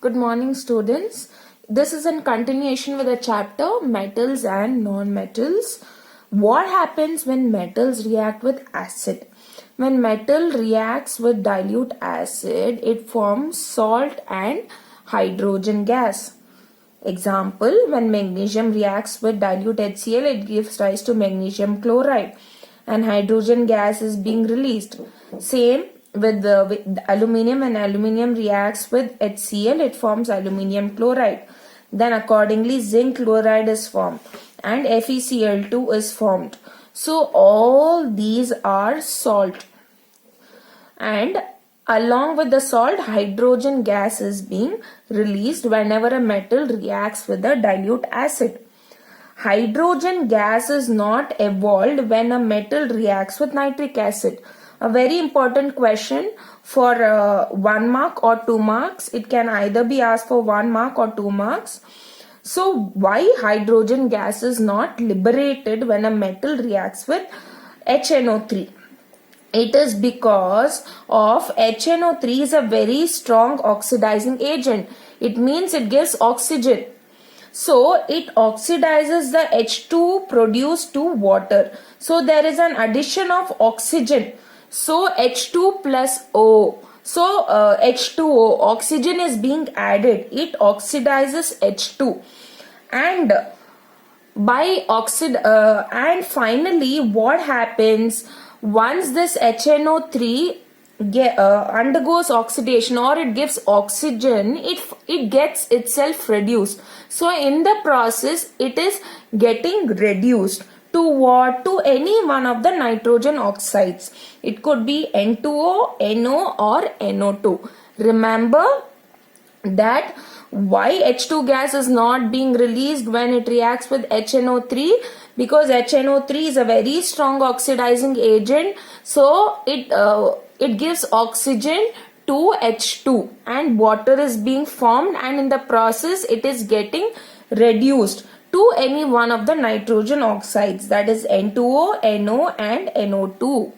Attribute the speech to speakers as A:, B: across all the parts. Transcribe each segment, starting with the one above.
A: Good morning, students. This is in continuation with the chapter metals and non-metals. What happens when metals react with acid? When metal reacts with dilute acid, it forms salt and hydrogen gas. Example, when magnesium reacts with dilute HCl, it gives rise to magnesium chloride and hydrogen gas is being released. Same with aluminium. When aluminium reacts with HCl, it forms aluminium chloride. Then accordingly zinc chloride is formed and FeCl2 is formed. So all these are salt, and along with the salt, hydrogen gas is being released whenever a metal reacts with a dilute acid. Hydrogen gas is not evolved when a metal reacts with nitric acid. A very important question for 1 mark or 2 marks. It can either be asked for 1 mark or 2 marks. So why hydrogen gas is not liberated when a metal reacts with HNO3? It is because of HNO3 is a very strong oxidizing agent. It means it gives oxygen. So it oxidizes the H2 produced to water. So there is an addition of oxygen. So H2 plus O. So H2O, oxygen is being added. It oxidizes H2. And and finally what happens once this HNO3 undergoes oxidation or it gives oxygen, it gets itself reduced. So in the process it is getting reduced to what? To any one of the nitrogen oxides. It could be N2O, NO or NO2. Remember that why H2 gas is not being released when it reacts with HNO3, because HNO3 is a very strong oxidizing agent. So it gives oxygen to H2 and water is being formed, and in the process it is getting reduced to any one of the nitrogen oxides, that is N2O, NO and NO2.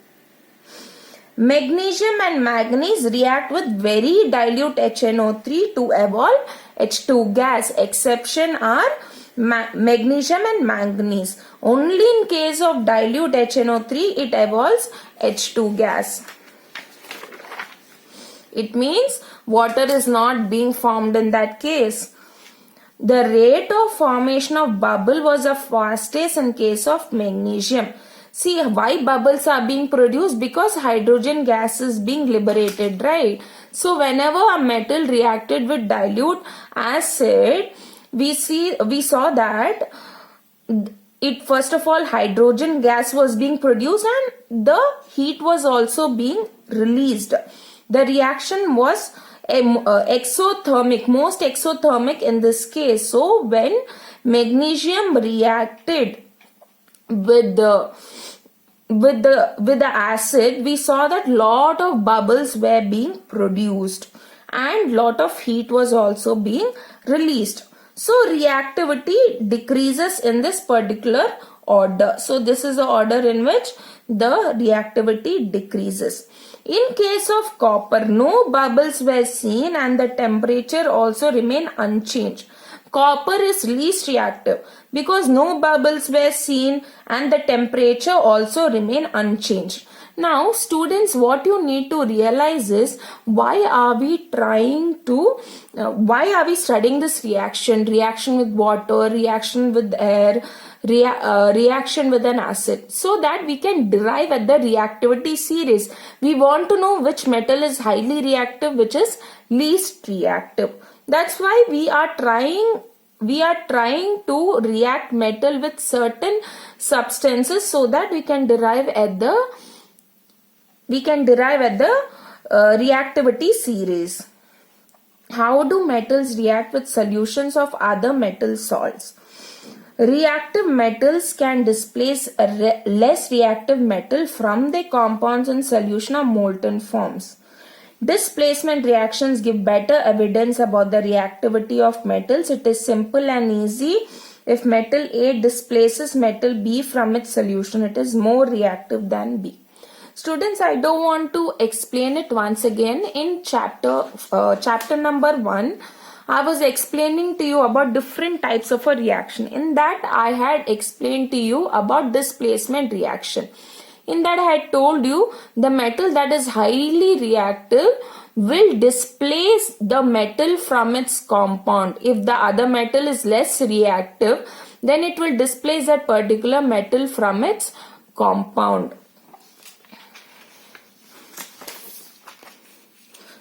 A: Magnesium and manganese react with very dilute HNO3 to evolve H2 gas. Exception are magnesium and manganese. Only in case of dilute HNO3 it evolves H2 gas. It means water is not being formed in that case. The rate of formation of bubble was the fastest in case of magnesium. See why bubbles are being produced? Because hydrogen gas is being liberated, right? So whenever a metal reacted with dilute acid, we saw that it first of all hydrogen gas was being produced and the heat was also being released. The reaction was exothermic, most exothermic in this case. So when magnesium reacted with the acid, we saw that lot of bubbles were being produced and lot of heat was also being released. So reactivity decreases in this particular order. So this is the order in which the reactivity decreases. In case of copper, no bubbles were seen and the temperature also remained unchanged. Copper is least reactive because no bubbles were seen and the temperature also remained unchanged. Now students, what you need to realize is why are we studying this reaction with water, reaction with air, reaction with an acid, so that we can derive at the reactivity series. We want to know which metal is highly reactive, which is least reactive. That's why we are trying to react metal with certain substances so that we can derive at the reactivity series. How do metals react with solutions of other metal salts? Reactive metals can displace a less reactive metal from their compounds in solution or molten forms. Displacement reactions give better evidence about the reactivity of metals. It is simple and easy. If metal A displaces metal B from its solution, it is more reactive than B. Students, I don't want to explain it once again. In chapter number 1, I was explaining to you about different types of a reaction. In that, I had explained to you about displacement reaction. In that, I had told you the metal that is highly reactive will displace the metal from its compound. If the other metal is less reactive, then it will displace that particular metal from its compound.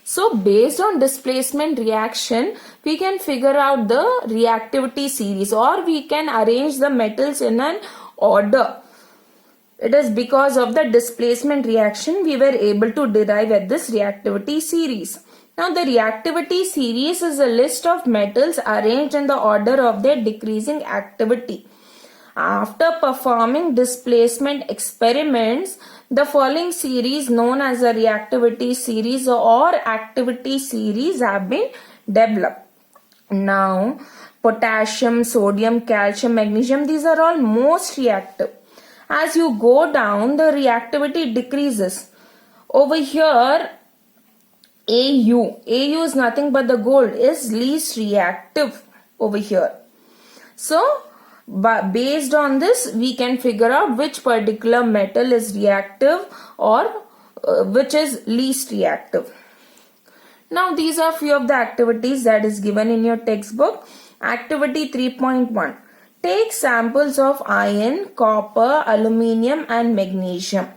A: So based on displacement reaction, we can figure out the reactivity series, or we can arrange the metals in an order. It is because of the displacement reaction we were able to derive at this reactivity series. Now the reactivity series is a list of metals arranged in the order of their decreasing activity. After performing displacement experiments, the following series known as a reactivity series or activity series have been developed. Now, potassium, sodium, calcium, magnesium, these are all most reactive. As you go down, the reactivity decreases. Over here, AU is nothing but the gold, is least reactive over here. So, based on this, we can figure out which particular metal is reactive or which is least reactive. Now, these are few of the activities that is given in your textbook. Activity 3.1. Take samples of iron, copper, aluminium and magnesium.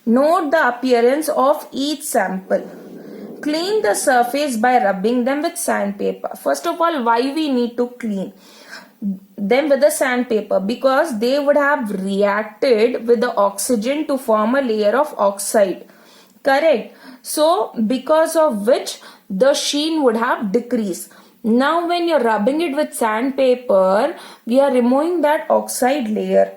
A: Note the appearance of each sample. Clean the surface by rubbing them with sandpaper. First of all, why we need to clean them with the sandpaper? Because they would have reacted with the oxygen to form a layer of oxide. Correct. So, because of which the sheen would have decreased. Now, when you're rubbing it with sandpaper, we are removing that oxide layer.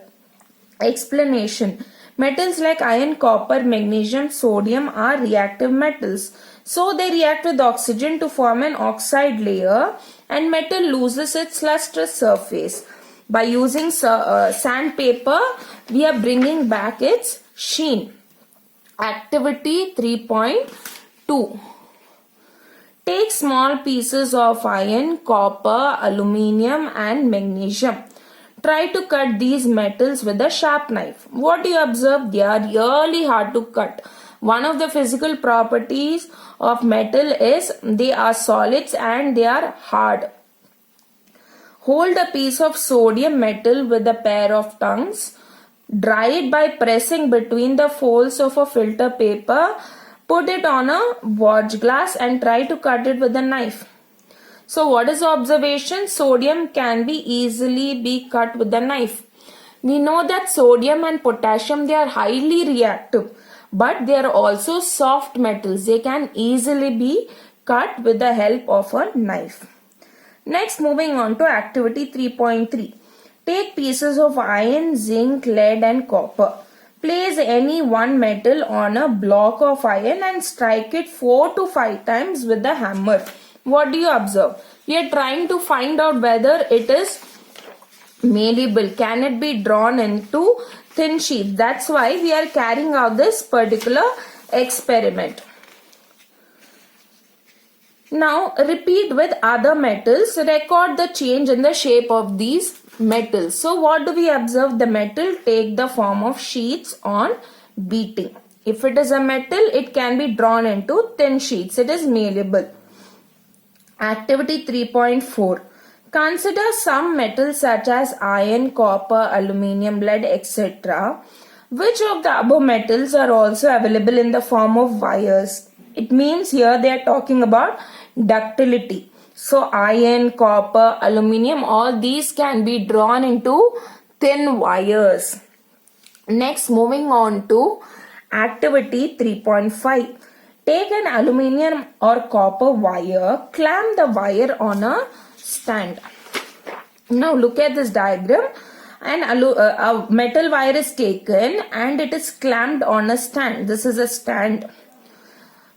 A: Explanation. Metals like iron, copper, magnesium, sodium are reactive metals. So, they react with oxygen to form an oxide layer and metal loses its lustrous surface. By using sandpaper, we are bringing back its sheen. Activity 3.2. Take small pieces of iron, copper, aluminium and magnesium. Try to cut these metals with a sharp knife. What do you observe? They are really hard to cut. One of the physical properties of metal is they are solids and they are hard. Hold a piece of sodium metal with a pair of tongues. Dry it by pressing between the folds of a filter paper. Put it on a watch glass and try to cut it with a knife. So what is the observation? Sodium can be easily be cut with a knife. We know that sodium and potassium, they are highly reactive, but they are also soft metals. They can easily be cut with the help of a knife. Next, moving on to activity 3.3. Take pieces of iron, zinc, lead and copper. Place any one metal on a block of iron and strike it 4 to 5 times with the hammer. What do you observe? We are trying to find out whether it is malleable. Can it be drawn into thin sheets? That's why we are carrying out this particular experiment. Now repeat with other metals. Record the change in the shape of these metals. So what do we observe? The metal take the form of sheets on beating. If it is a metal, it can be drawn into thin sheets. It is malleable. Activity 3.4. Consider some metals such as iron, copper, aluminium, lead, etc. Which of the above metals are also available in the form of wires? It means here they are talking about ductility. So iron, copper, aluminium, all these can be drawn into thin wires. Next, moving on to activity 3.5. Take an aluminium or copper wire, clamp the wire on a stand. Now look at this diagram. A metal wire is taken and it is clamped on a stand. This is a stand.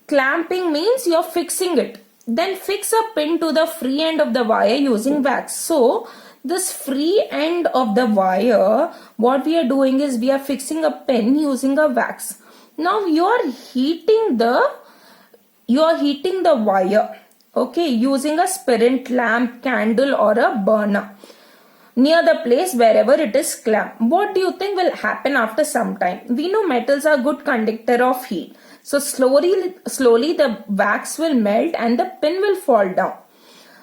A: Clamping means you are fixing it. Then fix a pin to the free end of the wire using wax. So this free end of the wire, what we are doing is we are fixing a pin using a wax. Now you are heating the wire. Okay, using a spirit lamp, candle, or a burner near the place wherever it is clamped. What do you think will happen after some time? We know metals are good conductor of heat. So slowly the wax will melt and the pin will fall down.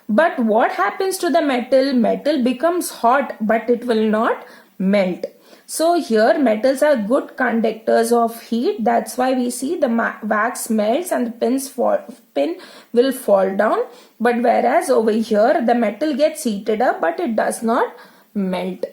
A: But what happens to the metal? Metal becomes hot, but it will not melt. So here metals are good conductors of heat. That's why we see the wax melts and the pin will fall down. But whereas over here the metal gets heated up, but it does not melt.